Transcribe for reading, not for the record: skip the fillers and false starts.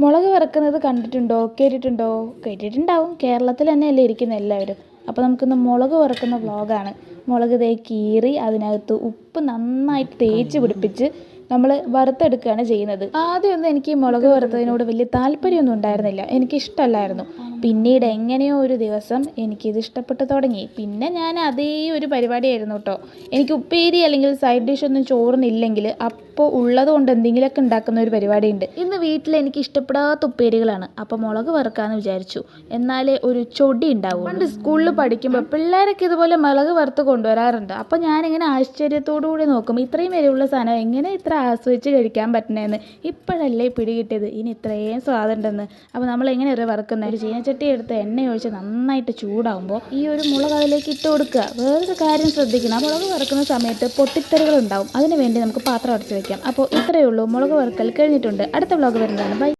മുളക് വറുക്കുന്നത് കണ്ടിട്ടുണ്ടോ, കേട്ടിട്ടുണ്ടോ? കേട്ടിട്ടുണ്ടാവും. കേരളത്തിൽ തന്നെയല്ലേ ഇരിക്കുന്ന എല്ലാവരും. അപ്പോൾ നമുക്കിന്ന് മുളക് വറുക്കുന്ന വ്ളോഗാണ്. മുളക് കീറി അതിനകത്ത് ഉപ്പ് നന്നായിട്ട് തേച്ച് പിടിപ്പിച്ച് നമ്മൾ വറുത്തെടുക്കുകയാണ് ചെയ്യുന്നത്. ആദ്യമൊന്നും എനിക്ക് ഈ മുളക് വറുത്തതിനോട് വലിയ താല്പര്യമൊന്നും ഉണ്ടായിരുന്നില്ല, എനിക്കിഷ്ടമല്ലായിരുന്നു. പിന്നീട് എങ്ങനെയോ ഒരു ദിവസം എനിക്കിത് ഇഷ്ടപ്പെട്ട് തുടങ്ങി. പിന്നെ ഞാൻ അതേ ഒരു പരിപാടിയായിരുന്നു കേട്ടോ. എനിക്ക് ഉപ്പേരി അല്ലെങ്കിൽ സൈഡ് ഡിഷൊന്നും ചോറിനില്ലെങ്കിൽ അപ്പോൾ ഉള്ളത് കൊണ്ട് എന്തെങ്കിലുമൊക്കെ ഉണ്ടാക്കുന്ന ഒരു പരിപാടിയുണ്ട്. ഇന്ന് വീട്ടിൽ എനിക്ക് ഇഷ്ടപ്പെടാത്ത ഉപ്പേരികളാണ്. അപ്പോൾ മുളക് വറുക്കാമെന്ന് വിചാരിച്ചു. എന്നാലേ ഒരു ചൊടി ഉണ്ടാവും. പണ്ട് സ്കൂളിൽ പഠിക്കുമ്പോൾ പിള്ളേരൊക്കെ ഇതുപോലെ മുളക് വറുത്ത് കൊണ്ടുവരാറുണ്ട്. അപ്പോൾ ഞാനിങ്ങനെ ആശ്ചര്യത്തോടു കൂടി നോക്കും, ഇത്രയും വരെയുള്ള സാധനം എങ്ങനെ ഇത്ര ആസ്വദിച്ച് കഴിക്കാൻ പറ്റണേന്ന്. ഇപ്പോഴല്ലേ പിടികിട്ടിയത് ഇനി ഇത്രയും സ്വാദുണ്ടെന്ന്. അപ്പോൾ നമ്മൾ എങ്ങനെ ഒരു വറുക്കുന്നത്? ഒരു ചീനച്ചട്ടി എടുത്ത് എണ്ണ ഒഴിച്ച് നന്നായിട്ട് ചൂടാകുമ്പോൾ ഈ ഒരു മുളക് അതിലേക്ക് ഇട്ട് കൊടുക്കുക. വേറൊരു കാര്യം ശ്രദ്ധിക്കണം, മുളക് വറുക്കുന്ന സമയത്ത് പൊട്ടിത്തെറികൾ ഉണ്ടാവും. അതിന് വേണ്ടി നമുക്ക് പാത്രം അടച്ച് വയ്ക്കാം. അപ്പോൾ ഇത്രയേ ഉള്ളൂ, മുളക് വറുക്കൽ കഴിഞ്ഞിട്ടുണ്ട്. അടുത്ത വ്ളോഗ് വരുന്നതാണ്. ബൈ.